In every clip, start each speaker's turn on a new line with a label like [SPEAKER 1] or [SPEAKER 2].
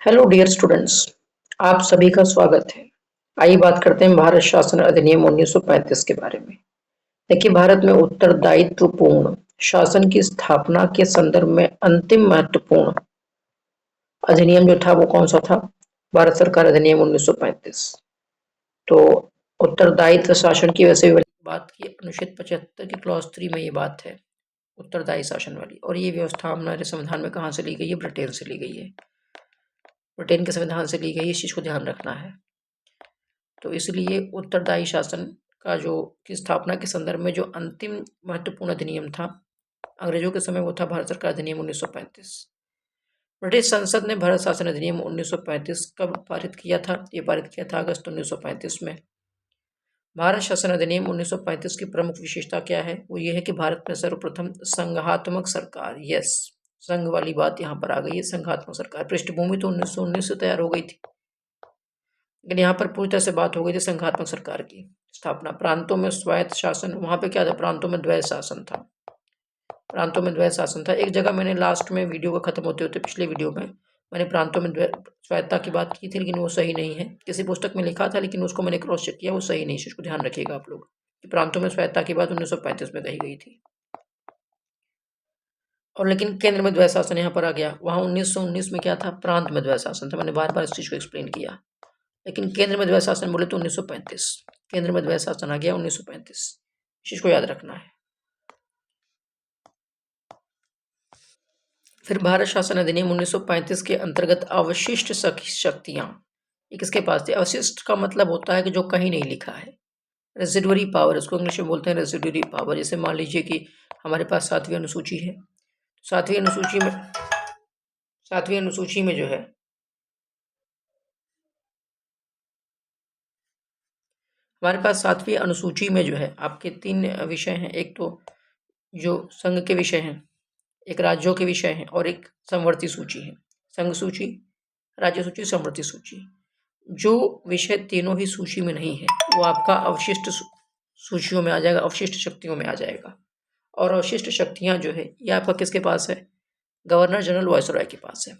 [SPEAKER 1] Hello dear students, आप सभी का स्वागत है। आइए बात करते हैं भारत शासन अधिनियम 1935 के बारे में। देखिए, भारत में उत्तरदायित्वपूर्ण शासन की स्थापना के संदर्भ में अंतिम महत्वपूर्ण अधिनियम जो था वो कौन सा था? भारत सरकार अधिनियम 1935। तो उत्तरदायित्व शासन की वैसे भी बात की अनुच्छेद 75 की क्लॉज 3 में ये बात है, उत्तरदायी शासन वाली। और ये व्यवस्था हमारे संविधान में कहाँ से ली गई है? ब्रिटेन से ली गई है। ब्रिटेन के संविधान से ली गई, इस चीज को ध्यान रखना है। तो इसलिए उत्तरदायी शासन का जो की स्थापना के संदर्भ में जो अंतिम महत्वपूर्ण अधिनियम था अंग्रेजों के समय, वो था भारत सरकार अधिनियम 1935। ब्रिटिश संसद ने भारत शासन अधिनियम 1935 कब पारित किया था? ये पारित किया था अगस्त 1935 में। भारत शासन अधिनियम 1935 की प्रमुख विशेषता क्या है? वो ये है कि भारत में सर्वप्रथम संघात्मक सरकार, यस, संघ वाली बात यहाँ पर आ गई है। संघात्मक सरकार, पृष्ठभूमि तो 1919 से तैयार हो गई थी, लेकिन यहाँ पर पूरी तरह से बात हो गई थी संघात्मक सरकार की स्थापना। प्रांतों में स्वायत्त शासन, वहां पे क्या था? प्रांतों में द्वैत शासन था। प्रांतों में द्वैत शासन था। एक जगह मैंने लास्ट में वीडियो का खत्म होते होते पिछले वीडियो में मैंने प्रांतों में स्वायत्तता की बात की थी, लेकिन वो सही नहीं है। किसी पुस्तक में लिखा था, लेकिन उसको मैंने क्रॉस चेक किया, वो सही नहीं है। इसको ध्यान रखिएगा आप लोग कि प्रांतों में स्वायत्तता की बात 1935 में कही गई थी। और लेकिन केंद्र में द्वैत शासन यहाँ पर आ गया। वहां 1919 में क्या था? प्रांत में द्वैत शासन था। मैंने बार बार इस चीज को एक्सप्लेन किया। लेकिन केंद्र में द्वैत शासन बोले तो 1935, केंद्र में द्वैत शासन आ गया 1935। इस चीज को याद रखना है। फिर भारत शासन अधिनियम 1935 के अंतर्गत अवशिष्ट शक्तियां, ये किसके पास थी? अवशिष्ट का मतलब होता है कि जो कहीं नहीं लिखा है। रेसिडुअरी पावर, इसको इंग्लिश में बोलते हैं रेसिडुअरी पावर। जैसे मान लीजिए कि हमारे पास 7वीं अनुसूची है। 7वीं अनुसूची में 7वीं अनुसूची में जो है, हमारे पास 7वीं अनुसूची में जो है आपके 3 विषय हैं। एक तो जो संघ के विषय हैं, एक राज्यों के विषय हैं, और एक समवर्ती सूची है। संघ सूची, राज्य सूची, समवर्ती सूची। जो विषय तीनों ही सूची में नहीं है वो आपका अवशिष्ट सूचियों में आ जाएगा, अवशिष्ट शक्तियों में आ जाएगा। और अवशिष्ट शक्तियां जो है ये आपका किसके पास है? गवर्नर जनरल वायसरॉय के पास है।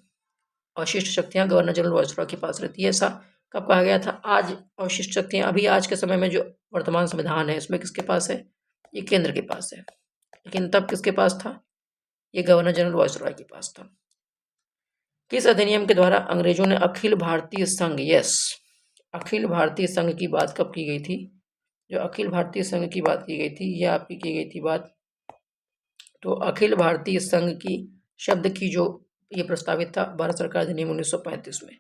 [SPEAKER 1] अवशिष्ट शक्तियां गवर्नर जनरल वायसरॉय के पास रहती है। ऐसा कब कहा गया था? आज अवशिष्ट शक्तियां अभी आज के समय में जो वर्तमान संविधान है इसमें किसके पास है? ये केंद्र के पास है। लेकिन तब किसके पास था? ये गवर्नर जनरल वायसरॉय के पास था। किस अधिनियम के द्वारा अंग्रेजों ने अखिल भारतीय संघ, यस, अखिल भारतीय संघ की बात कब की गई थी? जो अखिल भारतीय संघ की बात की गई थी, यह आपकी की गई थी बात, तो अखिल भारतीय संघ की शब्द की जो ये प्रस्तावित था भारत सरकार अधिनियम 1935 में।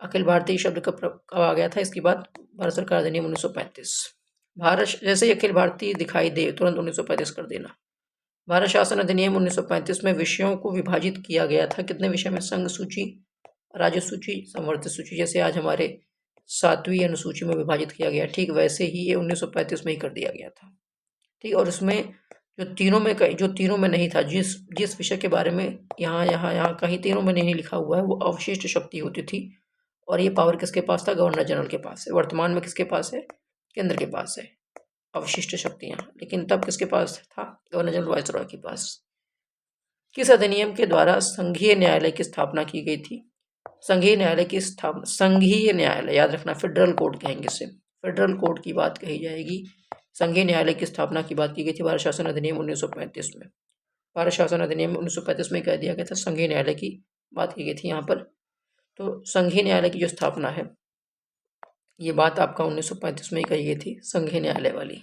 [SPEAKER 1] अखिल भारतीय शब्द कब आ गया था? इसकी बात भारत सरकार अधिनियम 1935। भारत जैसे ही अखिल भारतीय दिखाई दे तुरंत 1935 कर देना। भारत शासन अधिनियम 1935 में विषयों को विभाजित किया गया था। कितने विषय में? संघ सूची, राज्य सूची, समवर्ती सूची। जैसे आज हमारे 7वीं अनुसूची में विभाजित किया गया, ठीक वैसे ही ये 1935 में ही कर दिया गया था। ठीक, और इसमें जो तीनों में नहीं था, जिस जिस विषय के बारे में यहाँ कहीं तीनों में नहीं लिखा हुआ है, वो अवशिष्ट शक्ति होती थी। और ये पावर किसके पास था? गवर्नर जनरल के पास है। वर्तमान में किसके पास है? केंद्र के पास है अवशिष्ट शक्तियां। लेकिन तब किसके पास था? गवर्नर जनरल वायसरॉय के पास। किस अधिनियम के द्वारा संघीय न्यायालय की स्थापना की गई थी? संघीय न्यायालय की स्थापना, संघीय न्यायालय याद रखना, फेडरल कोर्ट कहेंगे इसे, फेडरल कोर्ट की बात कही जाएगी। संघीय न्यायालय की स्थापना की बात की गई थी भारत शासन अधिनियम 1935 में। भारत शासन अधिनियम 1935 में कह दिया गया था, संघीय न्यायालय की बात की गई थी यहाँ पर। तो संघीय न्यायालय की जो स्थापना है, ये बात आपका 1935 में ही कही गई थी, संघीय न्यायालय वाली।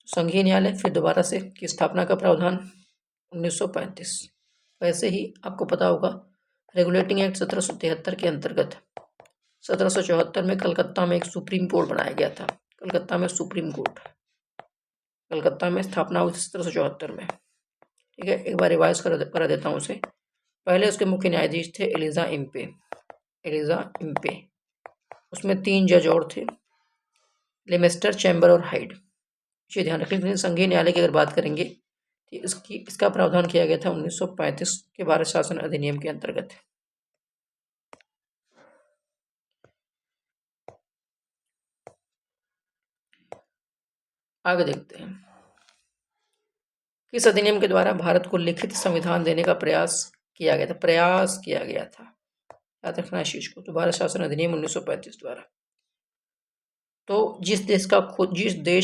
[SPEAKER 1] संघीय न्यायालय फिर दोबारा से की स्थापना का प्रावधान 1935। वैसे ही आपको पता होगा रेगुलेटिंग एक्ट 1773 के अंतर्गत 1774 में कलकत्ता में एक सुप्रीम कोर्ट बनाया गया था। कलकत्ता में सुप्रीम कोर्ट, कलकत्ता में स्थापना हुई 1774 में। ठीक है, एक बार रिवाइज करा देता हूँ उसे। पहले उसके मुख्य न्यायाधीश थे एलिजा इम्पे, एलिजा इम्पे। उसमें 3 जज और थे, लेमेस्टर, चैम्बर और हाइड। इसे ध्यान रखें। लेकिन संघीय न्यायालय की अगर बात करेंगे तो इसका प्रावधान किया गया था 1935 के भारत शासन अधिनियम के अंतर्गत। आगे देखते हैं, किस अधिनियम के द्वारा भारत को लिखित संविधान देने का प्रयास किया गया था, प्रयास किया गया था, याद रखना है इस चीज को। तो भारत शासन अधिनियम 1935 द्वारा। तो जिस देश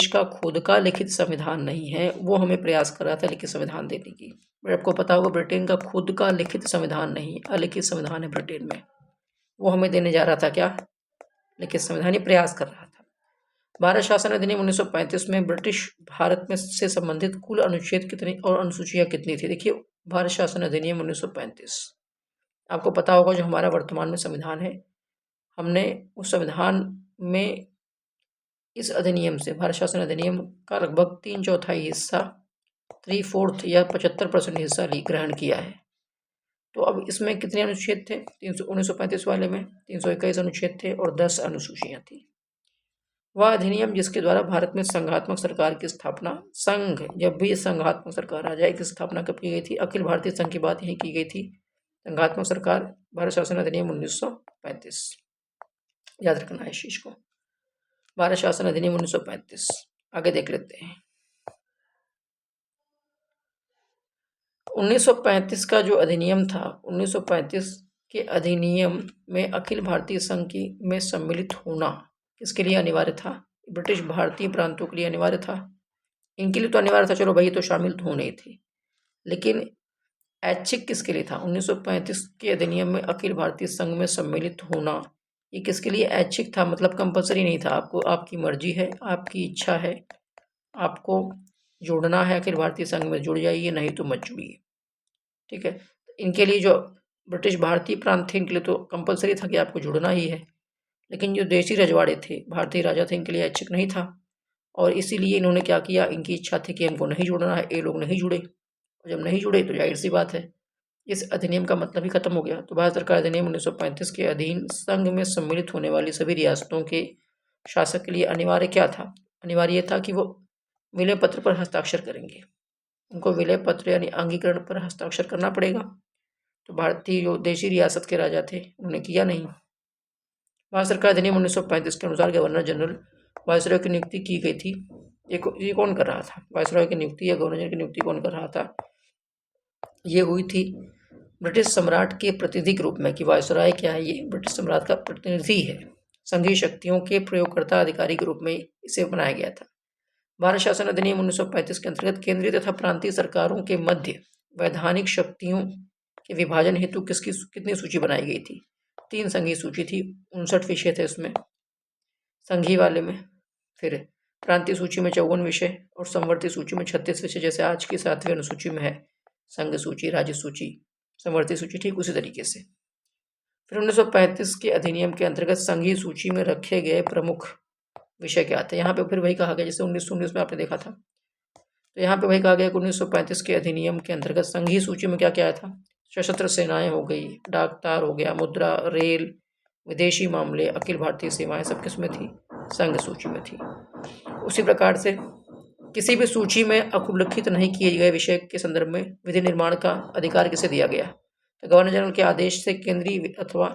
[SPEAKER 1] का खुद का लिखित संविधान नहीं है वो हमें प्रयास कर रहा था लिखित संविधान देने की। आपको पता होगा ब्रिटेन का खुद का लिखित संविधान नहीं, अलिखित संविधान है ब्रिटेन में, वो हमें देने जा रहा था क्या, लिखित संविधान, ये प्रयास कर रहा था। भारत शासन अधिनियम 1935 में ब्रिटिश भारत में से संबंधित कुल अनुच्छेद कितने और अनुसूचियां कितनी थी। देखिए भारत शासन अधिनियम 1935, आपको पता होगा जो हमारा वर्तमान में संविधान है, हमने उस संविधान में इस अधिनियम से, भारत शासन अधिनियम का लगभग 3/4 हिस्सा, 3/4 या 75% हिस्सा ग्रहण किया है। तो अब इसमें कितने अनुच्छेद थे 1935 वाले में, 321 अनुच्छेद थे और 10 अनुसूचियां थी। वह अधिनियम जिसके द्वारा भारत में संघात्मक सरकार की स्थापना, संघ, जब भी संघात्मक सरकार आ जाए, की स्थापना कब की गई थी, अखिल भारतीय संघ की बात यही की गई थी। संघात्मक सरकार, भारत शासन अधिनियम 1935, याद रखना है इस चीज को, भारत शासन अधिनियम 1935। आगे देख लेते हैं 1935 का जो अधिनियम था, 1935 के अधिनियम में अखिल भारतीय संघ की में सम्मिलित होना किसके लिए अनिवार्य था, ब्रिटिश भारतीय प्रांतों के लिए अनिवार्य था। इनके लिए तो अनिवार्य था, चलो भाई तो शामिल तो होने ही थे, लेकिन ऐच्छिक किसके लिए था। 1935 के अधिनियम में अखिल भारतीय संघ में सम्मिलित होना, ये किसके लिए ऐच्छिक था, मतलब कंपलसरी नहीं था, आपको, आपकी मर्जी है, आपकी इच्छा है, आपको जुड़ना है अखिल भारतीय संघ में, जुड़ जाइए, नहीं तो मत जुड़िए, ठीक है। इनके लिए जो ब्रिटिश भारतीय प्रांत थे, इनके लिए तो कंपलसरी था कि आपको जुड़ना ही है, लेकिन जो देशी रजवाड़े थे, भारतीय राजा थे, इनके लिए ऐच्छिक नहीं था, और इसीलिए इन्होंने क्या किया, इनकी इच्छा थी कि हमको नहीं जुड़ना है, ये लोग नहीं जुड़े, और जब नहीं जुड़े तो जाहिर सी बात है इस अधिनियम का मतलब ही खत्म हो गया। तो भारत सरकार अधिनियम 1935 के अधीन संघ में सम्मिलित होने वाली सभी रियासतों के शासक के लिए अनिवार्य क्या था, अनिवार्य था कि वो विलय पत्र पर हस्ताक्षर करेंगे, उनको विलय पत्र यानी अंगीकरण पर हस्ताक्षर करना पड़ेगा। तो भारतीय जो देशी रियासत के राजा थे उन्होंने किया नहीं। भारत सरकार अधिनियम 1935 के अनुसार गवर्नर जनरल वायसरॉय की नियुक्ति की गई थी। ये कौन कर रहा था, वायसरॉय की नियुक्ति या गवर्नर जनरल की नियुक्ति कौन कर रहा था, ये हुई थी ब्रिटिश सम्राट के प्रतिनिधि के रूप में, कि वायसरॉय क्या है, ये ब्रिटिश सम्राट का प्रतिनिधि है, संघीय शक्तियों के प्रयोगकर्ता अधिकारी के रूप में इसे बनाया गया था। भारत शासन अधिनियम 1935 के अंतर्गत केंद्रीय तथा प्रांतीय सरकारों के मध्य वैधानिक शक्तियों के विभाजन हेतु कितनी सूची बनाई गई थी, 3 संघीय सूची थी, 59 विषय थे इसमें संघीय वाले में, फिर प्रांतीय सूची में 54 विषय और संवर्ती सूची में 36 विषय, जैसे आज की 7वीं अनुसूची में है संघ सूची, राज्य सूची, संवर्ती सूची, ठीक उसी तरीके से। फिर 1935 के अधिनियम के अंतर्गत संघीय सूची में रखे गए प्रमुख विषय क्या थे, यहाँ पे फिर वही कहा गया जैसे 1919 में आपने देखा था, तो यहाँ पे वही कहा गया कि 1935 के अधिनियम के अंतर्गत संघीय सूची में क्या क्या आया था, सशस्त्र सेनाएं हो गई, डाकतार हो गया, मुद्रा, रेल, विदेशी मामले, अखिल भारतीय सेवाएं, सब किसमें थी, संघ सूची में थी। उसी प्रकार से किसी भी सूची में उल्लिखित नहीं किए गए विषय के संदर्भ में विधि निर्माण का अधिकार किसे दिया गया, तो गवर्नर जनरल के आदेश से केंद्रीय अथवा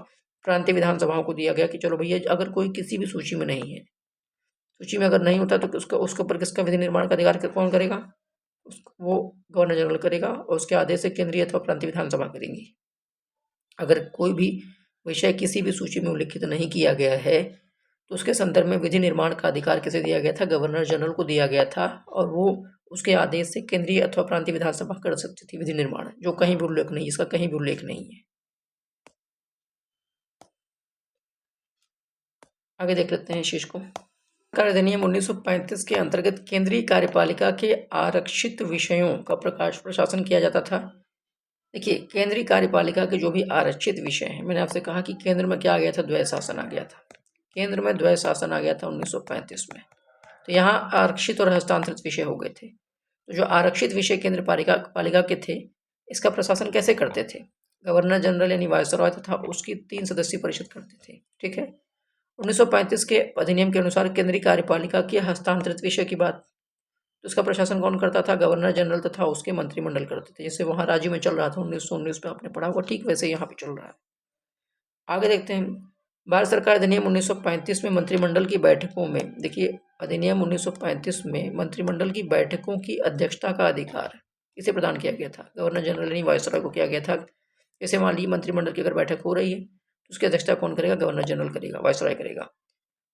[SPEAKER 1] प्रांतीय विधानसभाओं को दिया गया कि चलो भैया अगर कोई किसी भी सूची में नहीं है, सूची में अगर नहीं होता तो उसके ऊपर किसका विधि निर्माण का अधिकार कौन करेगा, वो गवर्नर जनरल करेगा, और उसके आदेश से केंद्रीय अथवा प्रांतीय विधानसभा करेंगी। अगर कोई भी विषय किसी भी सूची में उल्लिखित नहीं किया गया है तो उसके संदर्भ में विधि निर्माण का अधिकार किसे दिया गया था, गवर्नर जनरल को दिया गया था, और वो उसके आदेश से केंद्रीय अथवा प्रांतीय विधानसभा कर सकती थी विधि निर्माण, जो कहीं भी उल्लेख नहीं, इसका कहीं भी उल्लेख नहीं है। आगे देख लेते हैं इस चीज को। अधिनियम 1935 के अंतर्गत केंद्रीय कार्यपालिका के आरक्षित विषयों का प्रशासन किया जाता था। देखिए केंद्रीय कार्यपालिका के जो भी आरक्षित विषय हैं, मैंने आपसे कहा कि केंद्र में क्या आ गया था, द्वैध शासन आ गया था, केंद्र में द्वैध शासन आ गया था 1935 में, तो यहाँ आरक्षित और हस्तांतरित विषय हो गए थे। तो जो आरक्षित विषय केंद्र पालिका के थे, इसका प्रशासन कैसे करते थे, गवर्नर जनरल यानी वायसरॉय तथा उसकी 3 सदस्यीय परिषद करते थे, ठीक है। 1935 के अधिनियम के अनुसार केंद्रीय कार्यपालिका के हस्तांतरित विषय की बात, तो उसका प्रशासन कौन करता था, गवर्नर जनरल तथा उसके मंत्रिमंडल करते थे, जैसे वहाँ राज्य में चल रहा था 1919 में आपने पढ़ा होगा, ठीक वैसे यहाँ पे चल रहा है। आगे देखते हैं भारत सरकार अधिनियम 1935 में मंत्रिमंडल की बैठकों में, देखिए अधिनियम 1935 में मंत्रिमंडल की बैठकों की अध्यक्षता का अधिकार इसे प्रदान किया गया था, गवर्नर जनरल यानी वायसरॉय को किया गया था जैसे मान लीजिए मंत्रिमंडल की अगर बैठक हो रही है तो उसकी अध्यक्षता कौन करेगा? गवर्नर जनरल करेगा, वायसराय करेगा।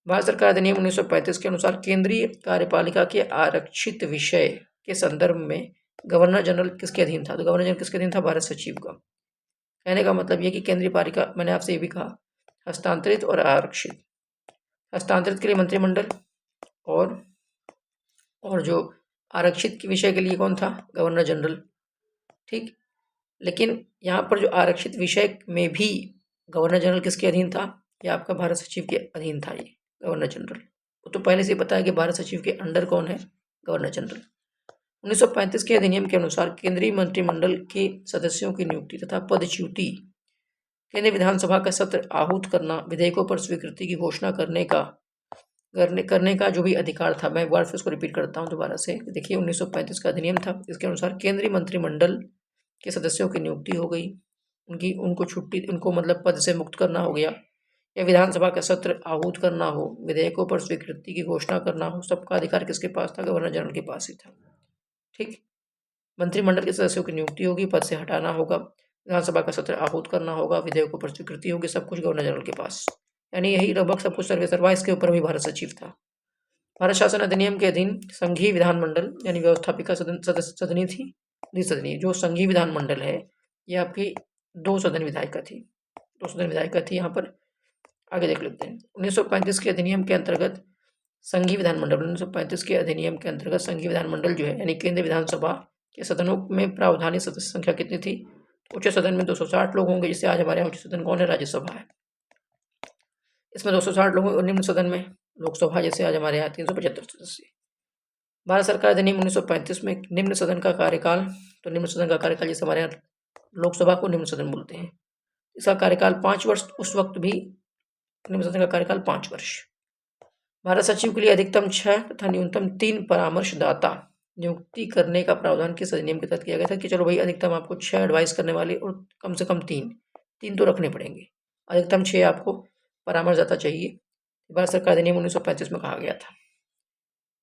[SPEAKER 1] भारत सरकार अधिनियम 1935 के अनुसार केंद्रीय कार्यपालिका के आरक्षित विषय के संदर्भ में गवर्नर जनरल किसके अधीन था? तो गवर्नर जनरल किसके अधीन था? भारत सचिव का। कहने का मतलब ये कि केंद्रीय पालिका, मैंने आपसे ये भी कहा, हस्तांतरित और आरक्षित। हस्तांतरित के लिए मंत्रिमंडल और जो आरक्षित के विषय के लिए कौन था? Governor general. ठीक, लेकिन यहाँ पर जो आरक्षित विषय में भी गवर्नर जनरल किसके अधीन था? ये आपका भारत सचिव के अधीन था, ये गवर्नर जनरल। तो पहले से पता है कि भारत सचिव के अंडर कौन है? Governor general. 1935 के अधिनियम के अनुसार केंद्रीय मंत्रिमंडल के सदस्यों की नियुक्ति तथा पदच्युति, केंद्रीय विधानसभा का सत्र आहूत करना, विधेयकों पर स्वीकृति की घोषणा करने का जो भी अधिकार था, मैं एक बार फिर उसको रिपीट करता हूँ दोबारा से। देखिए 1935 का अधिनियम था, इसके अनुसार केंद्रीय मंत्रिमंडल के सदस्यों की नियुक्ति हो गई, उनको मतलब पद से मुक्त करना हो गया, या विधानसभा का सत्र आहूत करना हो, विधेयकों पर स्वीकृति की घोषणा करना हो, सबका अधिकार किसके पास था? गवर्नर जनरल के पास ही था। ठीक, मंत्रिमंडल के सदस्यों की नियुक्ति होगी, पद से हटाना होगा, विधानसभा का सत्र आहूत करना होगा, विधेयकों पर स्वीकृति होगी, सब कुछ गवर्नर जनरल के पास। यानी यही लगभग सब कुछ सर्वे सर्वा, इसके ऊपर भी भारत सचिव था। भारत शासन अधिनियम के अधीन संघीय विधानमंडल यानी व्यवस्थापिका सदनी थी, द्विसदनीय। जो संघीय विधानमंडल है ये आपकी 2 सदन विधायिका थी यहाँ पर। आगे देख लेते हैं। 1935 के अधिनियम के अंतर्गत संघीय विधानमंडल 1935 के अधिनियम के अंतर्गत संघीय विधानमंडल जो है यानी केंद्रीय विधानसभा के सदनों में प्रावधानिक सदस्य संख्या कितनी थी? उच्च सदन में 260 लोग होंगे, जिससे आज हमारे यहाँ उच्च सदन कौन है? राज्यसभा है। इसमें 260 लोग होंगे। और निम्न सदन में लोकसभा, जैसे आज हमारे यहाँ 375 सदस्य। भारत सरकार अधिनियम 1935 में निम्न सदन का कार्यकाल, तो निम्न सदन का कार्यकाल जैसे हमारे यहाँ लोकसभा को निम्न सदन बोलते हैं, इसका कार्यकाल 5 वर्ष, उस वक्त भी निम्न सदन का कार्यकाल 5 वर्ष। भारत सचिव के लिए अधिकतम 6 तथा न्यूनतम 3 परामर्शदाता नियुक्ति करने का प्रावधान किस अधिनियम के तहत किया गया था? कि चलो भाई अधिकतम आपको 6 एडवाइस करने वाले और कम से कम 3 तो रखने पड़ेंगे, अधिकतम 6 आपको परामर्शदाता चाहिए। भारत सरकार अधिनियम 1935 में कहा गया था।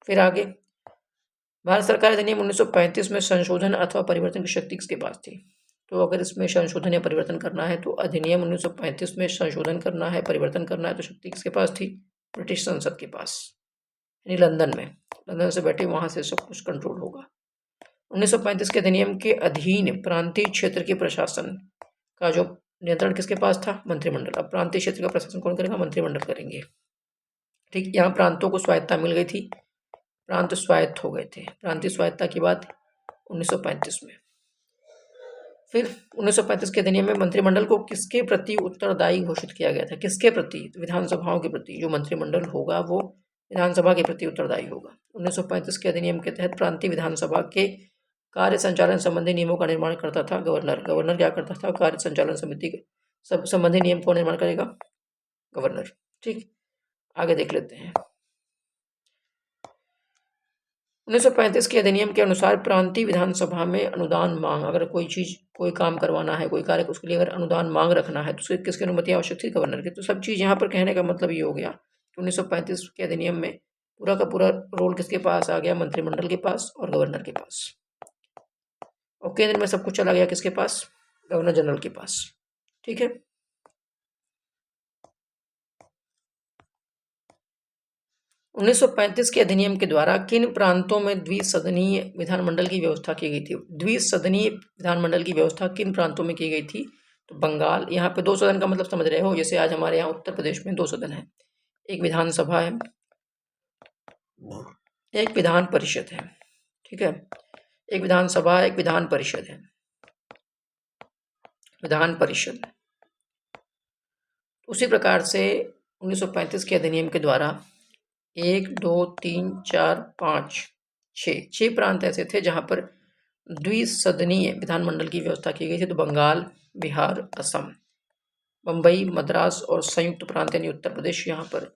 [SPEAKER 1] फिर आगे, भारत सरकार अधिनियम 1935 में संशोधन अथवा परिवर्तन की शक्ति किसके पास थी? तो अगर इसमें संशोधन या परिवर्तन करना है तो अधिनियम 1935 में संशोधन करना है, परिवर्तन करना है, तो शक्ति किसके पास थी? ब्रिटिश संसद के पास, यानी लंदन से बैठे, वहां से सब कुछ कंट्रोल होगा। 1935 के अधिनियम के अधीन प्रांतीय क्षेत्र के प्रशासन का जो नियंत्रण किसके पास था? मंत्रिमंडल। अब प्रांतीय क्षेत्र का प्रशासन कौन करेगा? मंत्रिमंडल करेंगे। ठीक, यहाँ प्रांतों को स्वायत्ता मिल गई थी, प्रांत स्वायत्त हो गए थे। प्रांतीय स्वायत्ता की बात 1935 में। फिर 1935 के अधिनियम में मंत्रिमंडल को किसके प्रति उत्तरदायी घोषित किया गया था? किसके प्रति? विधानसभाओं के प्रति। जो मंत्रिमंडल होगा वो विधानसभा के प्रति उत्तरदायी होगा। 1935 के अधिनियम के तहत प्रांतीय विधानसभा के कार्य संचालन संबंधी नियमों का निर्माण करता था गवर्नर क्या करता था? कार्य संचालन समिति के सब संबंधी नियम को निर्माण करेगा गवर्नर। ठीक, आगे देख लेते हैं। 1935 के अधिनियम के अनुसार प्रांतीय विधानसभा में अनुदान मांग, अगर कोई काम करवाना है, कोई कार्य, उसके लिए अगर अनुदान मांग रखना है तो उसके किसकी अनुमति आवश्यक थी? गवर्नर की। तो सब चीज़ यहाँ पर कहने का मतलब ये हो गया कि 1935 के अधिनियम में पूरा का पूरा रोल किसके पास आ गया? मंत्रिमंडल के पास और गवर्नर के पास। और केंद्र में सब कुछ चला गया किसके पास? गवर्नर जनरल के पास। ठीक है। 1935 के अधिनियम के द्वारा किन प्रांतों में द्विसदनीय विधानमंडल की व्यवस्था की गई थी? द्विसदनीय विधानमंडल की व्यवस्था किन प्रांतों में की गई थी? तो बंगाल। यहाँ पे 2 सदन का मतलब समझ रहे हो, जैसे आज हमारे यहाँ उत्तर प्रदेश में 2 सदन है, एक विधानसभा है, एक विधान परिषद है। ठीक है, एक विधानसभा, एक विधान परिषद है। विधान परिषद। उसी प्रकार से 1935 के अधिनियम के द्वारा 1, 2, 3, 4, 5, 6 प्रांत ऐसे थे जहां पर द्विसदनीय विधानमंडल की व्यवस्था की गई थी। तो बंगाल, बिहार, असम, बम्बई, मद्रास और संयुक्त प्रांत यानी उत्तर प्रदेश, यहाँ पर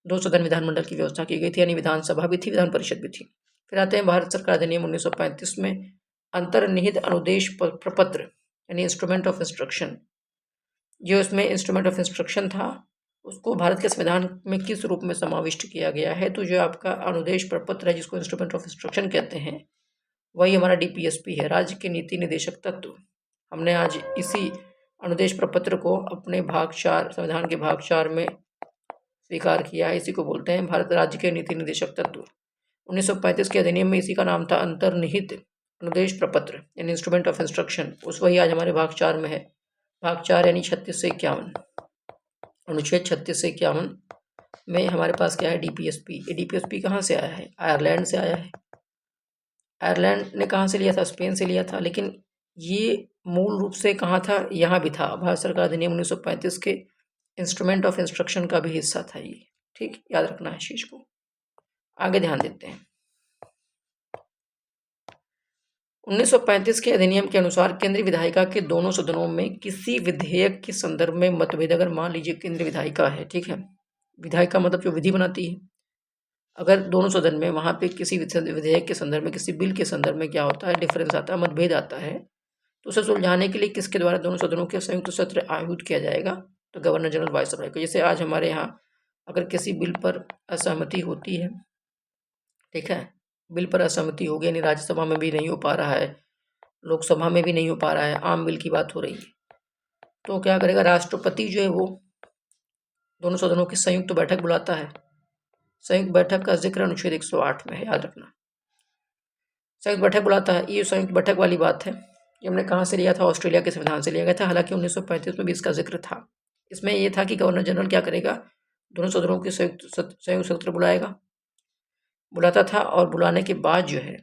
[SPEAKER 1] 2 सदन विधानमंडल की व्यवस्था की गई थी, यानी विधानसभा भी थी, विधान परिषद भी थी। फिर आते हैं भारत सरकार अधिनियम 1935 में अंतर्निहित अनुदेश प्रपत्र यानी इंस्ट्रूमेंट ऑफ इंस्ट्रक्शन। जो इसमें इंस्ट्रूमेंट ऑफ इंस्ट्रक्शन था उसको भारत के संविधान में किस रूप में समाविष्ट किया गया है? तो जो आपका अनुदेश प्रपत्र है, जिसको इंस्ट्रूमेंट ऑफ इंस्ट्रक्शन कहते हैं, वही हमारा DPSP है, राज्य के नीति निदेशक तत्व। हमने आज इसी अनुदेश प्रपत्र को अपने भाग 4 संविधान के भाग 4 में स्वीकार किया है। इसी को बोलते हैं भारत राज्य के नीति निर्देशक तत्व। 1935 के अधिनियम में इसी का नाम था अंतर्निहित अनुदेश प्रपत्र यानी इंस्ट्रूमेंट ऑफ इंस्ट्रक्शन। उस वही आज हमारे भाग 4 में है। भाग 4 यानी 36 से 51, अनुच्छेद 36 से 51 में हमारे पास क्या है, डीपीएसपी। ये डीपीएसपी कहाँ से आया है? आयरलैंड से आया है। आयरलैंड ने कहाँ से लिया था? स्पेन से लिया था। लेकिन ये मूल रूप से कहाँ था? यहाँ भी था। भारत सरकार अधिनियम 1935 के इंस्ट्रूमेंट ऑफ इंस्ट्रक्शन का भी हिस्सा था ये। ठीक, याद रखना है इस चीज को। आगे ध्यान देते हैं। 1935 के अधिनियम के अनुसार केंद्रीय विधायिका के दोनों सदनों में किसी विधेयक के संदर्भ में मतभेद, अगर मान लीजिए केंद्रीय विधायिका है, ठीक है, विधायिका मतलब जो विधि बनाती है, अगर दोनों सदन में वहां पे किसी विधेयक के संदर्भ में, किसी बिल के संदर्भ में क्या होता है, डिफरेंस आता है, मतभेद आता है, तो उसे सुलझाने के लिए किसके द्वारा दोनों सदनों के संयुक्त सत्र आयोजित किया जाएगा? तो गवर्नर जनरल वायसरॉय को। जैसे आज हमारे यहाँ अगर किसी बिल पर असहमति होती है, ठीक है, बिल पर असहमति हो गई, यानी राज्यसभा में भी नहीं हो पा रहा है, लोकसभा में भी नहीं हो पा रहा है, आम बिल की बात हो रही है, तो क्या करेगा? राष्ट्रपति जो है वो दोनों सदनों की संयुक्त बैठक बुलाता है। संयुक्त बैठक का जिक्र अनुच्छेद 108 में है, याद रखना। संयुक्त बैठक बुलाता है। ये संयुक्त बैठक वाली बात है, ये हमने कहाँ से लिया था? ऑस्ट्रेलिया के संविधान से लिया गया था। हालांकि 1935 में भी इसका जिक्र था। इसमें यह था कि गवर्नर जनरल क्या करेगा? दोनों सदनों के संयुक्त सत्र बुलाता था, और बुलाने के बाद जो है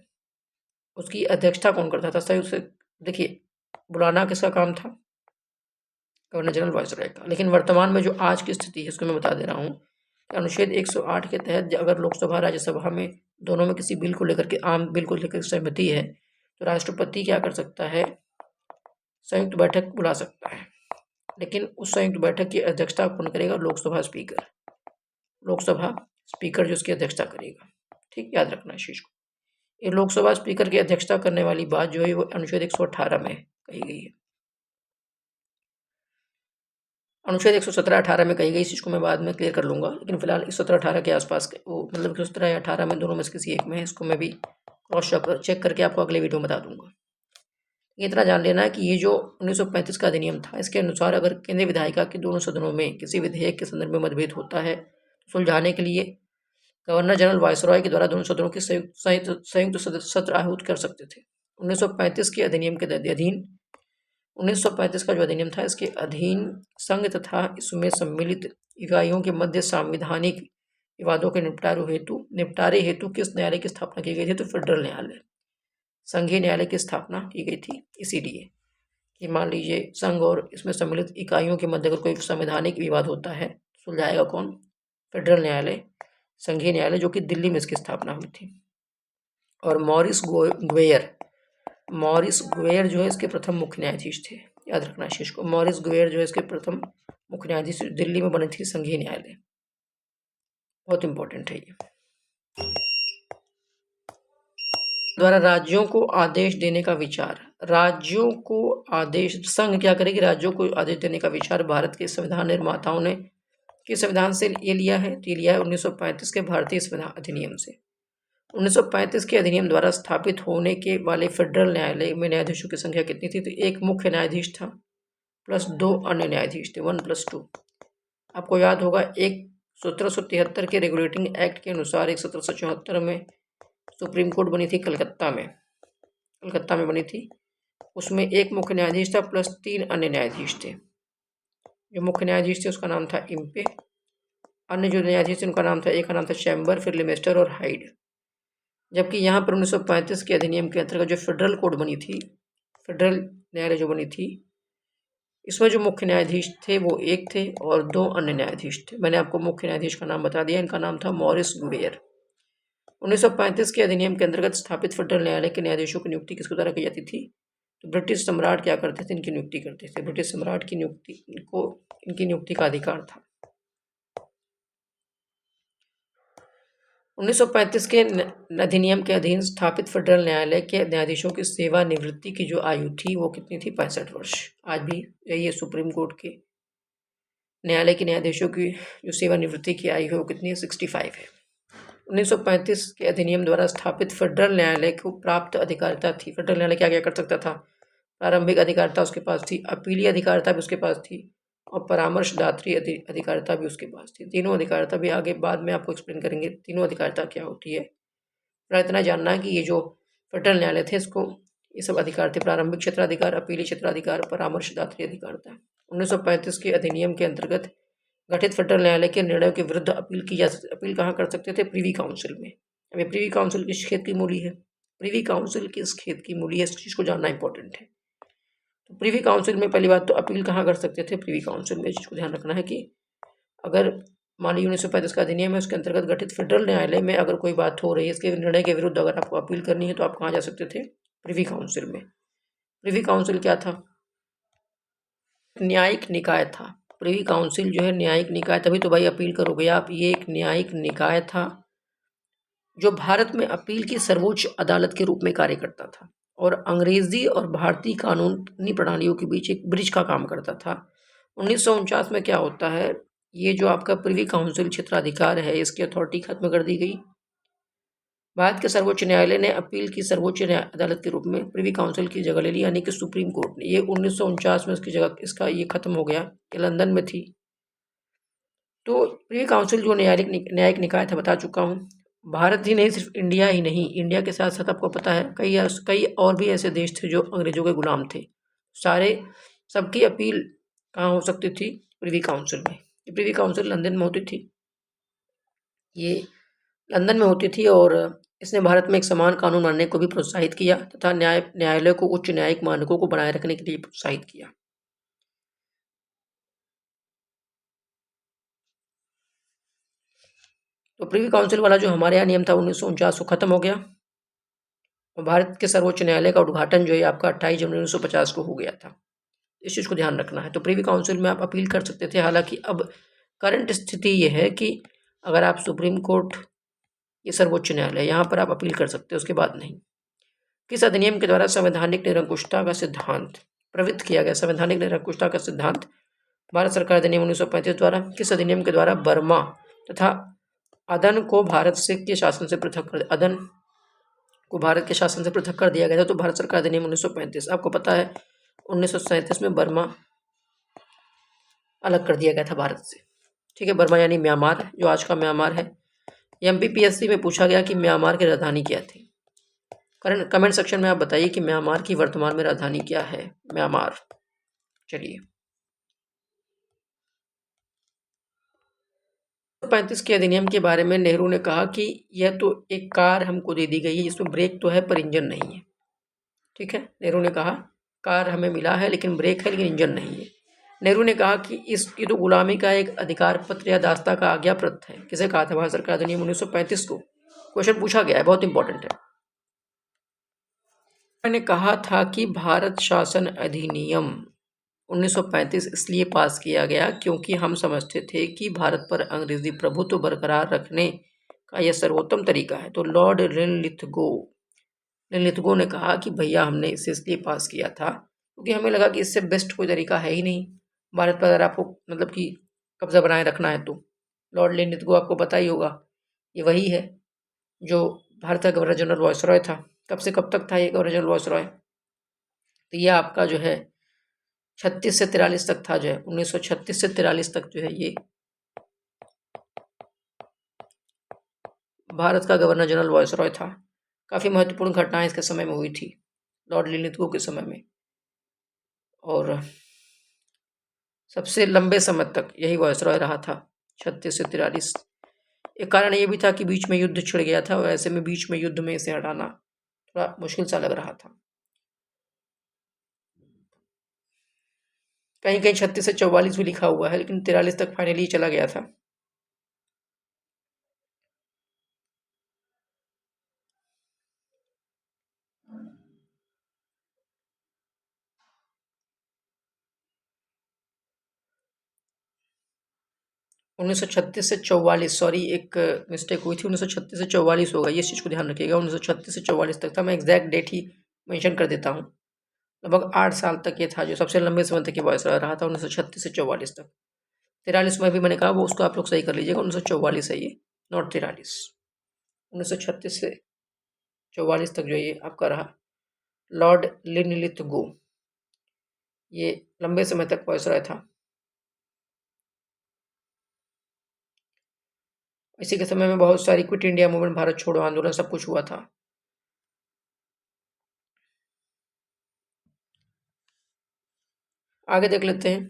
[SPEAKER 1] उसकी अध्यक्षता कौन करता था? संयुक्त, देखिए, बुलाना किसका काम था? गवर्नर जनरल वायसरॉय का। लेकिन वर्तमान में जो आज की स्थिति है उसको मैं बता दे रहा हूँ। अनुच्छेद 108 के तहत अगर लोकसभा राज्यसभा में दोनों में किसी बिल को लेकर के, आम बिल को लेकर सहमति है, तो राष्ट्रपति क्या कर सकता है? संयुक्त बैठक बुला सकता है। लेकिन उस संयुक्त बैठक की अध्यक्षता कौन करेगा? लोकसभा स्पीकर। लोकसभा स्पीकर जो उसकी अध्यक्षता करेगा। ठीक, याद रखना इस चीज को। ये लोकसभा स्पीकर की अध्यक्षता करने वाली बात जो है वो अनुच्छेद 118 में कही गई है। अनुच्छेद 117-18 में कही गई, इस चीज को मैं बाद में क्लियर कर लूंगा। लेकिन फिलहाल 117-18 के आसपास वो, मतलब 117 या 18 में, दोनों में से किसी एक में है। इसको मैं भी क्रॉस चेक करके आपको अगले वीडियो में बता दूंगा। इतना जान लेना है कि ये जो 1935 का अधिनियम था, इसके अनुसार अगर केंद्रीय विधायिका के दोनों सदनों में किसी विधेयक के संदर्भ में मतभेद होता है, सुलझाने के लिए गवर्नर जनरल वायसरॉय के द्वारा दोनों सदनों के संयुक्त सत्र आहूत कर सकते थे। 1935 के अधिनियम के अधीन 1935 का जो अधिनियम था, इसके अधीन संघ तथा इसमें सम्मिलित इकाइयों के मध्य संवैधानिक विवादों के निपटारे हेतु किस न्यायालय की स्थापना की गई थी? तो फेडरल न्यायालय, संघीय न्यायालय की स्थापना की गई थी। इसीलिए कि मान लीजिए संघ और इसमें सम्मिलित इकाइयों के मध्य अगर कोई संवैधानिक विवाद होता है, सुलझाएगा कौन? फेडरल न्यायालय, संघीय न्यायालय, जो कि दिल्ली में इसकी स्थापना हुई थी। और मॉरिस ग्वेयर जो है इसके प्रथम मुख्य न्यायाधीश थे। याद रखना इस चीज को। मॉरिस ग्वेयर जो है इसके प्रथम मुख्य न्यायाधीश, दिल्ली में बनी थी संघीय न्यायालय। बहुत इंपॉर्टेंट है ये। द्वारा राज्यों को आदेश देने का विचार, राज्यों को आदेश, संघ क्या करेगी? राज्यों को आदेश देने का विचार भारत के संविधान निर्माताओं ने किस संविधान से ये लिया है? तो ये लिया है 1935 के भारतीय संविधान अधिनियम से। 1935 के अधिनियम द्वारा स्थापित होने के वाले फेडरल न्यायालय में न्यायाधीशों की संख्या कितनी थी? तो एक मुख्य न्यायाधीश था प्लस 2 अन्य न्यायाधीश थे, 1+2। आपको याद होगा, एक 1773 के रेगुलेटिंग एक्ट के अनुसार एक 1774 में सुप्रीम कोर्ट बनी थी कलकत्ता में बनी थी। उसमें एक मुख्य न्यायाधीश था प्लस 3 अन्य न्यायाधीश थे। जो मुख्य न्यायाधीश थे उसका नाम था इम्पे। अन्य जो न्यायाधीश थे उनका नाम था, एक का नाम था चैम्बर, फिर लिमेस्टर और हाइड। जबकि यहाँ पर 1935 के अधिनियम के अंतर्गत जो फेडरल कोर्ट बनी थी, फेडरल न्यायालय जो बनी थी, इसमें जो मुख्य न्यायाधीश थे वो एक थे और 2 अन्य न्यायाधीश थे। मैंने आपको मुख्य न्यायाधीश का नाम बता दिया, इनका नाम था मॉरिस ग्वेयर। 1935 के अधिनियम के अंतर्गत स्थापित फेडरल न्यायालय के न्यायाधीशों की नियुक्ति किसके द्वारा की जाती थी? तो ब्रिटिश सम्राट क्या करते थे? इनकी नियुक्ति करते थे। ब्रिटिश सम्राट की नियुक्ति को, इनकी नियुक्ति का अधिकार था। 1935 के अधिनियम के अधीन स्थापित फेडरल न्यायालय के न्यायाधीशों की सेवानिवृत्ति की जो आयु थी वो कितनी थी? 65 वर्ष। आज भी यही है। सुप्रीम कोर्ट के न्यायालय के न्यायाधीशों की जो सेवानिवृत्ति की आयु है वो कितनी है? 65 है। 1935 के अधिनियम द्वारा स्थापित फेडरल न्यायालय को प्राप्त अधिकारिता थी। फेडरल न्यायालय क्या क्या कर सकता था? प्रारंभिक अधिकारिता उसके पास थी, अपीलीय अधिकारिता भी उसके पास थी और परामर्शदात्री अधिकारिता भी उसके पास थी। तीनों अधिकारिता भी आगे बाद में आपको एक्सप्लेन करेंगे तीनों अधिकारिता क्या होती है। पर इतना जानना है कि ये जो फेडरल न्यायालय थे इसको ये सब अधिकार थे: प्रारंभिक क्षेत्राधिकार, अपीलीय क्षेत्राधिकार, परामर्शदात्री अधिकारिता। 1935 के अधिनियम के अंतर्गत गठित फेडरल न्यायालय के निर्णयों के विरुद्ध अपील की जा सकती। अपील कहाँ कर सकते थे? प्रीवी काउंसिल में। अब ये प्रीवी काउंसिल किस खेत की मूली है? प्रीवी काउंसिल किस खेत की मूली है? इस चीज़ को जानना इंपॉर्टेंट है। तो प्रीवी काउंसिल में पहली बात तो अपील कहाँ कर सकते थे? प्रीवी काउंसिल में। इस चीज़ को ध्यान रखना है कि अगर मान लीजिए 1935 का अधिनियम है, उसके अंतर्गत गठित फेडरल न्यायालय में अगर कोई बात हो रही है, इसके निर्णय के विरुद्ध अगर आपको अपील करनी है तो आप कहाँ जा सकते थे? प्रीवी काउंसिल में। प्रीवी काउंसिल क्या था? न्यायिक निकाय था। प्रीवी काउंसिल जो है न्यायिक निकाय, तभी तो भाई अपील करोगे आप। ये एक न्यायिक निकाय था जो भारत में अपील की सर्वोच्च अदालत के रूप में कार्य करता था और अंग्रेजी और भारतीय कानूनी प्रणालियों के बीच एक ब्रिज का काम करता था। 1949 में क्या होता है, ये जो आपका प्रीवी काउंसिल क्षेत्राधिकार है इसकी अथॉरिटी खत्म कर दी गई। भारत के सर्वोच्च न्यायालय ने अपील की सर्वोच्च अदालत के रूप में प्रीवी काउंसिल की जगह ले ली, यानी कि सुप्रीम कोर्ट ने। ये 1949 में इसकी जगह इसका ये खत्म हो गया। ये लंदन में थी। तो प्रीवी काउंसिल जो न्यायिक निकाय था, बता चुका हूँ। भारत ही नहीं, सिर्फ इंडिया ही नहीं, इंडिया के साथ साथ आपको पता है कई और भी ऐसे देश थे जो अंग्रेजों के गुलाम थे। सारे सबकी अपील कहाँ हो सकती थी? प्रीवी काउंसिल में। प्रीवी काउंसिल लंदन में होती थी। ये लंदन में होती थी और इसने भारत में एक समान कानून मानने को भी प्रोत्साहित किया तथा न्यायालय को उच्च न्यायिक मानकों को बनाए रखने के लिए प्रोत्साहित किया। तो प्रीवी काउंसिल वाला जो हमारे यहाँ नियम था 1949 को खत्म हो गया और भारत के सर्वोच्च न्यायालय का उद्घाटन जो है आपका 28 जनवरी 1950 को हो गया था। इस चीज़ को ध्यान रखना है। तो प्रीवी काउंसिल में आप अपील कर सकते थे। हालांकि अब करंट स्थिति ये है कि अगर आप सुप्रीम कोर्ट, ये सर्वोच्च न्यायालय, यहाँ पर आप अपील कर सकते हो, उसके बाद नहीं। किस अधिनियम के द्वारा संवैधानिक निरंकुशता का सिद्धांत प्रवृत्त किया गया? संवैधानिक निरंकुशता का सिद्धांत भारत सरकार अधिनियम 1935 द्वारा। किस अधिनियम के द्वारा बर्मा तथा अदन को भारत से के शासन से पृथक कर अदन को भारत के शासन से पृथक कर दिया गया था? तो भारत सरकार अधिनियम 1935। आपको पता है 1937 में बर्मा अलग कर दिया गया था भारत से। ठीक है, बर्मा यानी म्यांमार, जो आज का म्यांमार है। एमपीपीएससी में पूछा गया कि म्यांमार की राजधानी क्या थी? कमेंट सेक्शन में आप बताइए कि म्यांमार की वर्तमान में राजधानी क्या है? म्यांमार। चलिए, 35 के अधिनियम के बारे में नेहरू ने कहा कि यह तो एक कार हमको दे दी गई है जिसमें ब्रेक तो है पर इंजन नहीं है। ठीक है, नेहरू ने कहा कार हमें मिला है लेकिन ब्रेक है लेकिन इंजन नहीं है। नेहरू ने कहा कि ये तो गुलामी का एक अधिकार पत्र या दास्ता का आज्ञा पत्र है। किसे कहा था? भारत सरकार अधिनियम 1935 को। क्वेश्चन पूछा गया है, बहुत इंपॉर्टेंट है। मैंने कहा था कि भारत शासन अधिनियम 1935 इसलिए पास किया गया क्योंकि हम समझते थे कि भारत पर अंग्रेजी प्रभुत्व बरकरार रखने का यह सर्वोत्तम तरीका है। तो लॉर्ड लिनलिथगो ने कहा कि भैया हमने इसे इसलिए पास किया था क्योंकि हमें लगा कि इससे बेस्ट कोई तरीका है ही नहीं भारत पर अगर आपको मतलब कि कब्जा बनाए रखना है तो। लॉर्ड लिनलिथगो आपको पता ही होगा, ये वही है जो भारत का गवर्नर जनरल वायसरॉय था। कब से कब तक था ये गवर्नर जनरल वायसरॉय? तो ये आपका जो है 36 से 43 तक था, जो है 1936 से 43 तक जो है ये भारत का गवर्नर जनरल वायसरॉय था। काफ़ी महत्वपूर्ण घटनाएं इसके समय में हुई थी, लॉर्ड लिनलिथगो के समय में, और सबसे लंबे समय तक यही वायसरॉय रहा था, 36 से 43। एक कारण ये भी था कि बीच में युद्ध छिड़ गया था और ऐसे में बीच में युद्ध में इसे हटाना थोड़ा मुश्किल सा लग रहा था। कहीं कहीं 36 से 44 भी लिखा हुआ है लेकिन 43 तक फाइनली चला गया था। उन्नीस सौ छत्तीस से 44, सॉरी एक मिस्टेक हुई थी, 1936 से 44 होगा, ये चीज़ को ध्यान रखिएगा। 1936 से 44 तक था, मैं एग्जैक्ट डेट ही मेंशन कर देता हूँ। लगभग 8 साल तक ये था जो सबसे लंबे समय तक ये वायसरॉय रहा था, 1936 से 44 तक। 43 में भी मैंने कहा वो, उसको आप लोग सही कर लीजिएगा, 1944 है ये, नॉट 43। 1936 से 44 तक जो ये आपका रहा लॉर्ड लिनलिथगो। ये लंबे समय तक वायसराय था। इसी के समय में बहुत सारी क्विट इंडिया मूवमेंट, भारत छोड़ो आंदोलन, सब कुछ हुआ था। आगे देख लेते हैं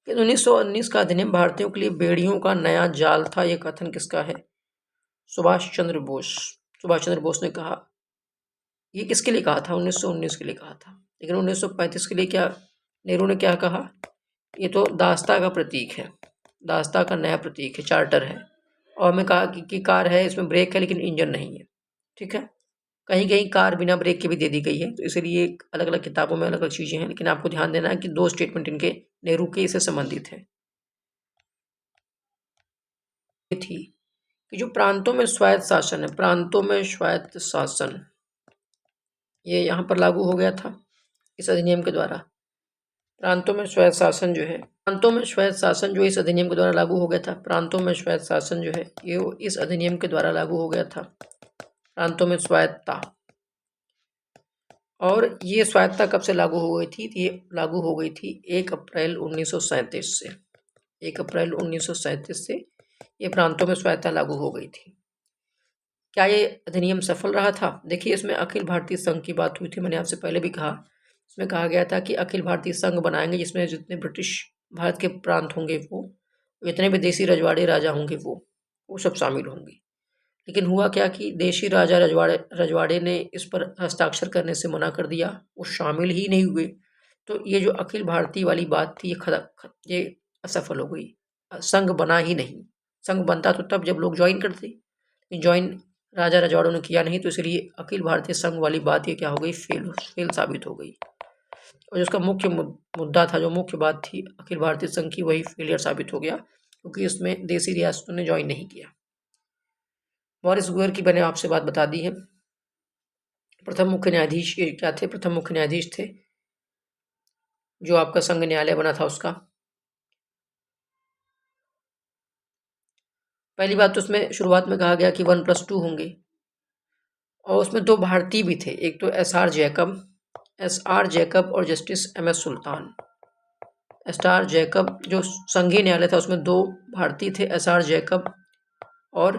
[SPEAKER 1] कि 1919 का अधिनियम भारतीयों के लिए बेड़ियों का नया जाल था। यह कथन किसका है? सुभाष चंद्र बोस। सुभाष चंद्र बोस ने कहा। ये किसके लिए कहा था? 1919 के लिए कहा था। लेकिन 1935 के लिए क्या नेहरू ने क्या कहा? ये तो दासता का प्रतीक है, दासता का नया प्रतीक है, चार्टर है। और हमें कहा कि कार है, इसमें ब्रेक है लेकिन इंजन नहीं है। ठीक है, कहीं कहीं कार बिना ब्रेक के भी दे दी गई है, तो इसलिए अलग अलग किताबों में अलग अलग चीज़ें हैं। लेकिन आपको ध्यान देना है कि दो स्टेटमेंट इनके नेहरू के इससे संबंधित है। ये थी कि जो प्रांतों में स्वायत्त शासन है, प्रांतों में स्वायत्त शासन, ये यहाँ पर लागू हो गया था इस अधिनियम के द्वारा। प्रांतों में स्वायत्त शासन जो है, प्रांतों में स्वायत्त शासन जो इस अधिनियम के द्वारा लागू हो गया था, प्रांतों में स्वायत्त शासन जो है ये इस अधिनियम के द्वारा लागू हो गया था। प्रांतों में स्वायत्तता, और ये स्वायत्तता कब से लागू हो गई थी? ये लागू हो गई थी 1 अप्रैल 1937 से। 1 अप्रैल 1937 से ये प्रांतों में स्वायत्तता लागू हो गई थी। क्या ये अधिनियम सफल रहा था? देखिए, इसमें अखिल भारतीय संघ की बात हुई थी, मैंने आपसे पहले भी कहा। इसमें कहा गया था कि अखिल भारतीय संघ बनाएंगे, जिसमें जितने ब्रिटिश भारत के प्रांत होंगे वो, जितने भी देसी रजवाड़े राजा होंगे वो सब शामिल होंगे। लेकिन हुआ क्या कि देशी राजा रजवाड़े ने इस पर हस्ताक्षर करने से मना कर दिया, वो शामिल ही नहीं हुए। तो ये जो अखिल भारतीय वाली बात थी ये असफल हो गई। संघ बना ही नहीं। संघ बनता तो तब जब लोग ज्वाइन करते, ज्वाइन राजा रजवाड़ों ने किया नहीं, तो इसलिए अखिल भारतीय संघ वाली बात ये क्या हो गई? फेल साबित हो गई। और जिसका मुख्य मुद्दा था, जो मुख्य बात थी अखिल भारतीय संघ की, वही फेलियर साबित हो गया, क्योंकि इसमें देसी रियासतों ने ज्वाइन नहीं किया। मॉरिस गुएर की मैंने आपसे बात बता दी है। प्रथम मुख्य न्यायाधीश ये क्या थे? प्रथम मुख्य न्यायाधीश थे जो आपका संघ न्यायालय बना था उसका। पहली बात तो उसमें शुरुआत में कहा गया कि 1+2 होंगे, और उसमें 2 भारतीय भी थे, एक तो एस आर जैकब और जस्टिस MS सुल्तान। एस.आर. जैकब जो संघीय न्यायालय था, उसमें 2 भारतीय थे, एस.आर. जैकब और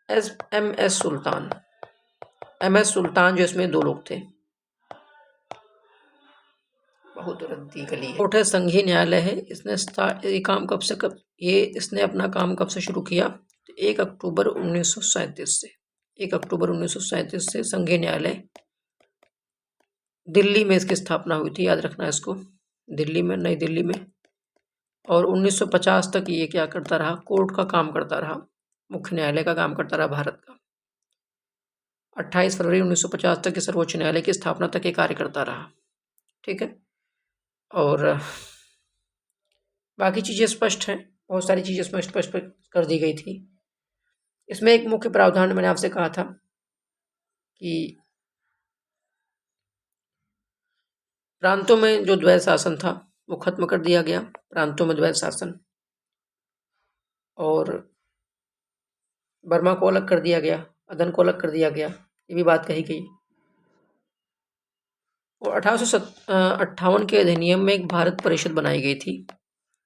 [SPEAKER 1] MS सुल्तान। MS सुल्तान जो इसमें 2 लोग थे। बहुत रद्दी गली है। कोर्ट है, संघीय न्यायालय है। इसने ये काम इसने अपना काम कब से शुरू किया? 1 अक्टूबर 1937 से। 1 अक्टूबर 1937 से संघीय न्यायालय दिल्ली में इसकी स्थापना हुई थी, याद रखना इसको, दिल्ली में, नई दिल्ली में। और 1950 तक ये क्या करता रहा? कोर्ट का काम करता रहा, मुख्य न्यायालय का काम करता रहा भारत का। 28 फरवरी 1950 तक ये सर्वोच्च न्यायालय की स्थापना तक ये कार्य करता रहा। ठीक है, और बाकी चीज़ें स्पष्ट हैं, बहुत सारी चीज़ें इसमें स्पष्ट कर दी गई थी। इसमें एक मुख्य प्रावधान मैंने आपसे कहा था कि प्रांतों में जो द्वैध शासन था वो खत्म कर दिया गया, प्रांतों में द्वैध शासन, और बर्मा को अलग कर दिया गया, अदन को अलग कर दिया गया, ये भी बात कही गई। और 1858 के अधिनियम में एक भारत परिषद बनाई गई थी,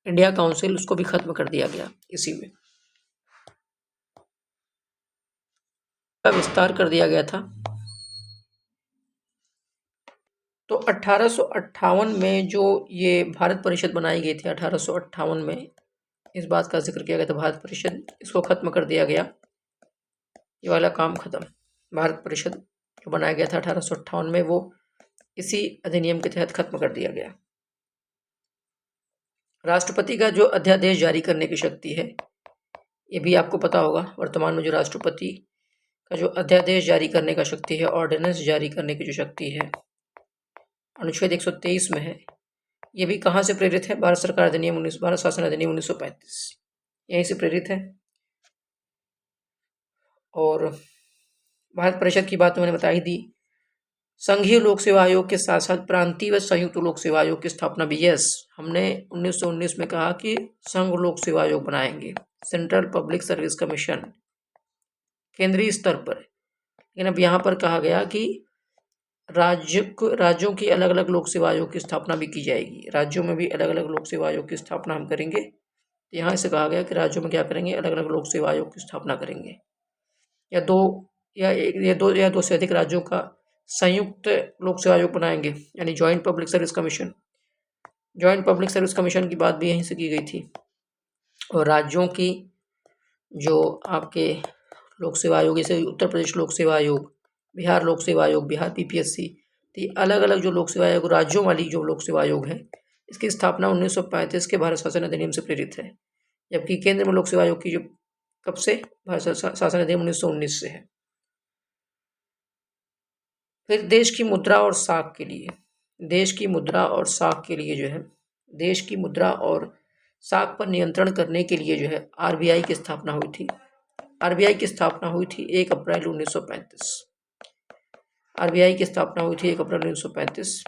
[SPEAKER 1] इंडिया काउंसिल, उसको भी खत्म कर दिया गया इसी में, का विस्तार कर दिया गया था। तो 1858 में जो ये भारत परिषद बनाई गई थी, 1858 में इस बात का जिक्र किया गया था, भारत परिषद, इसको खत्म कर दिया गया। ये वाला काम खत्म। भारत परिषद जो बनाया गया था 1858 में, वो इसी अधिनियम के तहत खत्म कर दिया गया। राष्ट्रपति का जो अध्यादेश जारी करने की शक्ति है, ये भी आपको पता होगा, वर्तमान में जो राष्ट्रपति का जो अध्यादेश जारी करने का शक्ति है, ऑर्डिनेंस जारी करने की जो शक्ति है, अनुच्छेद 123 में है। ये भी कहाँ से प्रेरित है? भारत सरकार अधिनियम भारत शासन अधिनियम 1935, यहीं से प्रेरित है। और भारत परिषद की बात तो मैंने बता ही दी। संघीय लोक सेवा आयोग के साथ साथ प्रांतीय व संयुक्त लोक सेवा आयोग की स्थापना भी, हमने 1919 में कहा कि संघ लोक सेवा आयोग बनाएंगे, सेंट्रल पब्लिक सर्विस कमीशन, केंद्रीय स्तर पर। लेकिन अब यहाँ पर कहा गया कि राज्यों की अलग अलग लोक सेवा आयोग की स्थापना भी की जाएगी। राज्यों में भी अलग अलग लोक सेवा आयोग की स्थापना हम करेंगे। यहाँ से कहा गया कि राज्यों में क्या करेंगे, अलग अलग लोक सेवा आयोग की स्थापना करेंगे, या दो से अधिक राज्यों का संयुक्त लोक सेवा आयोग बनाएंगे, यानी joint public service commission. Joint public service commission की बात भी यहीं से की गई थी। और राज्यों की जो आपके लोक सेवा आयोग, जैसे उत्तर प्रदेश लोक सेवा आयोग, बिहार लोक सेवा आयोग, बिहार पीपीएससी, तो अलग अलग जो लोक सेवा आयोग राज्यों वाली जो लोक सेवा आयोग है, इसकी स्थापना 1935 के भारत शासन अधिनियम से प्रेरित है। जबकि केंद्र में लोक सेवा आयोग की जो कब से, भारत शासन अधिनियम 1919 से है। फिर देश की मुद्रा और साख के लिए, देश की मुद्रा और साख के लिए जो है, देश की मुद्रा और साख पर नियंत्रण करने के लिए जो है आरबीआई की स्थापना हुई थी। आरबीआई की स्थापना हुई थी 1 अप्रैल 1935। आरबीआई की स्थापना हुई थी 1 अप्रैल 1935।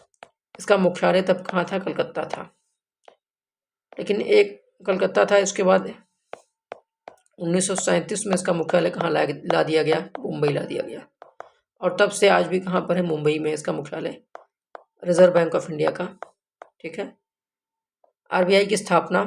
[SPEAKER 1] इसका मुख्यालय तब कहाँ था, कलकत्ता था। लेकिन एक कलकत्ता था, इसके बाद 1937 में इसका मुख्यालय कहाँ ला दिया गया, मुंबई ला दिया गया। और तब से आज भी कहाँ पर है, मुंबई में इसका मुख्यालय, रिजर्व बैंक ऑफ इंडिया का। ठीक है। आरबीआई की स्थापना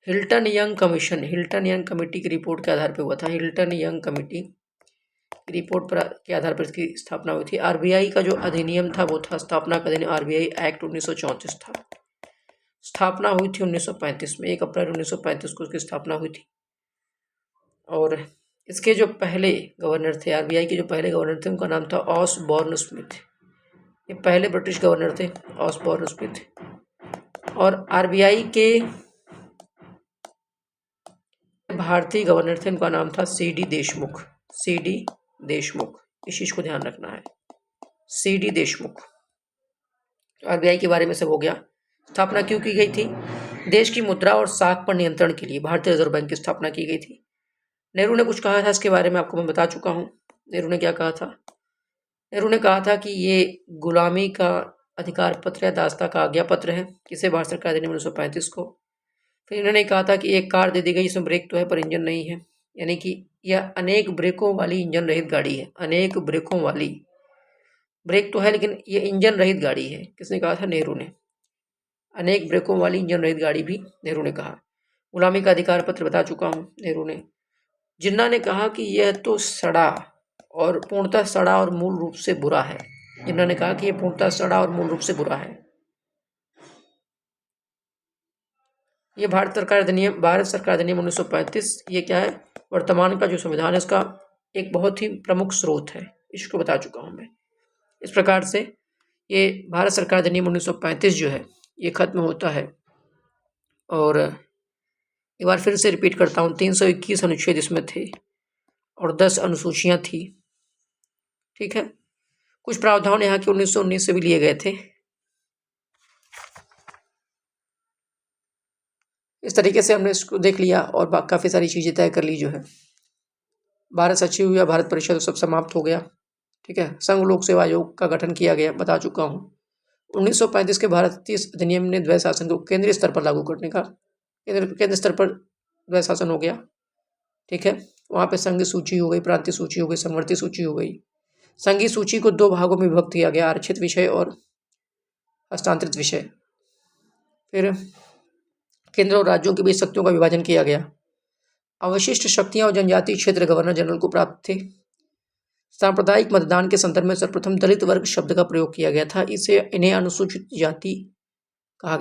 [SPEAKER 1] Hilton young commission, Hilton young committee की रिपोर्ट के आधार पर हुआ था। हिल्टन यंग कमेटी की रिपोर्ट पर के आधार पर इसकी स्थापना हुई थी। आरबीआई का जो अधिनियम था वो था, स्थापना का अधिनियम आरबीआई एक्ट 1934 था। स्थापना हुई थी 1935 में, 1 अप्रैल 1935 को इसकी स्थापना हुई थी। और इसके जो पहले गवर्नर थे, आरबीआई के जो पहले गवर्नर थे, उनका नाम था ऑसबॉर्न स्मिथ। ये पहले ब्रिटिश गवर्नर थे, ऑसबॉर्न स्मिथ। और आरबीआई के भारतीय गवर्नर थे, उनका नाम था सीडी देशमुख। सीडी देशमुख, इस चीज को ध्यान रखना है, सीडी देशमुख। आरबीआई के बारे में सब हो गया। स्थापना क्यों की गई थी, देश की मुद्रा और साख पर नियंत्रण के लिए भारतीय रिजर्व बैंक की स्थापना की गई थी। नेहरू ने कुछ कहा था इसके बारे में, आपको मैं बता चुका हूँ। नेहरू ने क्या कहा था, नेहरू ने कहा था कि ये गुलामी का अधिकार पत्र या दास्ता का आज्ञा पत्र है, किसे, भारत सरकार अधिनियम 1935 को। फिर इन्होंने कहा था कि एक कार दे दी गई, इसमें ब्रेक तो है पर इंजन नहीं है, यानी कि यह अनेक ब्रेकों वाली इंजन रहित गाड़ी है। अनेक ब्रेकों वाली, ब्रेक तो है लेकिन ये इंजन रहित गाड़ी है। किसने कहा था, नेहरू ने। अनेक ब्रेकों वाली इंजन रहित गाड़ी भी नेहरू ने कहा। गुलामी का अधिकार पत्र बता चुका हूँ, नेहरू ने। जिन्ना ने कहा कि यह तो सड़ा और पूर्णतः सड़ा और मूल रूप से बुरा है। जिन्ना ने कहा कि यह पूर्णतः सड़ा और मूल रूप से बुरा है। ये भारत सरकार अधिनियम 1935, ये क्या है, वर्तमान का जो संविधान है इसका एक बहुत ही प्रमुख स्रोत है, इसको बता चुका हूँ मैं। इस प्रकार से ये भारत सरकार अधिनियम 1935 जो है ये खत्म होता है। और एक बार फिर से रिपीट करता हूँ, 321 अनुच्छेद इसमें थे और 10 अनुसूचियाँ थी। ठीक है। कुछ प्रावधान यहाँ के 1919 से भी लिए गए थे। इस तरीके से हमने इसको देख लिया और काफ़ी सारी चीज़ें तय कर ली जो है। भारत सचिव या भारत परिषद सब समाप्त हो गया। ठीक है। संघ लोक सेवा आयोग का गठन किया गया, बता चुका हूँ। 1935 के भारतीय अधिनियम ने द्वैध शासन को केंद्रीय स्तर पर लागू करने का, केंद्र स्तर पर द्वैध शासन हो गया। ठीक है। वहाँ पे संघीय सूची हो गई, प्रांतीय सूची हो गई, संवर्ती सूची हो गई। संघीय सूची को 2 भागों में विभक्त किया गया, आरक्षित विषय और हस्तांतरित विषय। फिर केंद्र और राज्यों के बीच शक्तियों का विभाजन किया गया। अवशिष्ट शक्तियां और जनजातीय क्षेत्र गवर्नर जनरल को प्राप्त थे। सांप्रदायिक मतदान के संदर्भ में सर्वप्रथम दलित वर्ग शब्द का प्रयोग किया गया था। इन्हें अनुसूचित जाति कहा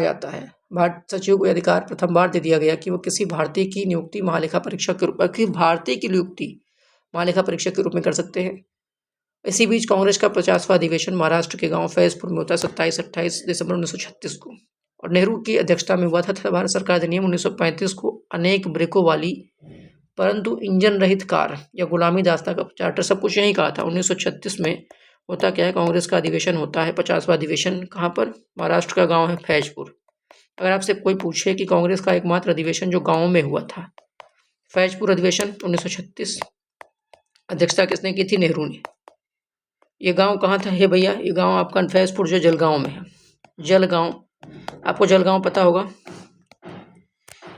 [SPEAKER 1] जाता है। भारत सचिव को अधिकार प्रथम बार दे दिया गया कि वो किसी भारतीय की नियुक्ति महालेखा परीक्षक के रूप में कर सकते हैं। इसी बीच कांग्रेस का 50वां अधिवेशन महाराष्ट्र के गांव फैजपुर में होता है 27-28 दिसंबर 1936 को, और नेहरू की अध्यक्षता में हुआ था। भारत सरकार अधिनियम 1935 को अनेक ब्रेकों वाली परंतु इंजन रहित कार या गुलामी दास्ता का चार्टर, सब कुछ यही कहा था। 1936 में होता क्या है, कांग्रेस का अधिवेशन होता है, 50वां अधिवेशन। कहाँ पर, महाराष्ट्र का गांव है फैजपुर। अगर आपसे कोई पूछे कि कांग्रेस का एकमात्र अधिवेशन जो गाँव में हुआ था, फैजपुर अधिवेशन 1936, अध्यक्षता किसने की थी, नेहरू ने। ये गांव कहाँ था, हे भैया, ये गांव आपका फैजपुर जो जलगांव में है। जलगांव, आपको जलगांव पता होगा,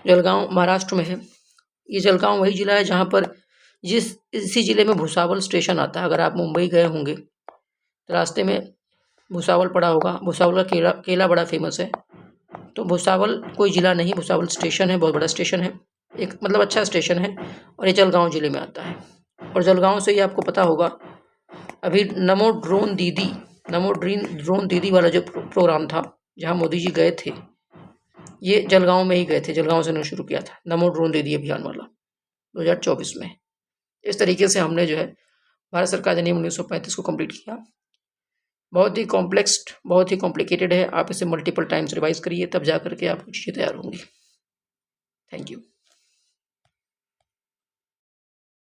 [SPEAKER 1] जलगांव महाराष्ट्र में है। ये जलगांव वही जिला है जहाँ पर इसी जिले में भुसावल स्टेशन आता है। अगर आप मुंबई गए होंगे तो रास्ते में भुसावल पड़ा होगा, भुसावल का केला केला बड़ा फेमस है। तो भुसावल कोई ज़िला नहीं, भुसावल स्टेशन है, बहुत बड़ा स्टेशन है, एक मतलब अच्छा स्टेशन है, और ये जलगांव ज़िले में आता है। और जलगांव से ही आपको पता होगा अभी नमो ड्रोन दीदी वाला जो प्रोग्राम था, जहाँ मोदी जी गए थे, ये जलगांव में ही गए थे, जलगांव से उन्होंने शुरू किया था नमो ड्रोन दीदी अभियान वाला 2024 में। इस तरीके से हमने जो है भारत सरकार अधिनियम 1935 को कंप्लीट किया। बहुत ही बहुत ही कॉम्प्लिकेटेड है, आप इसे मल्टीपल टाइम्स रिवाइज करिए, तब जा करके आपकी चीज़ें तैयार होंगी। Thank you.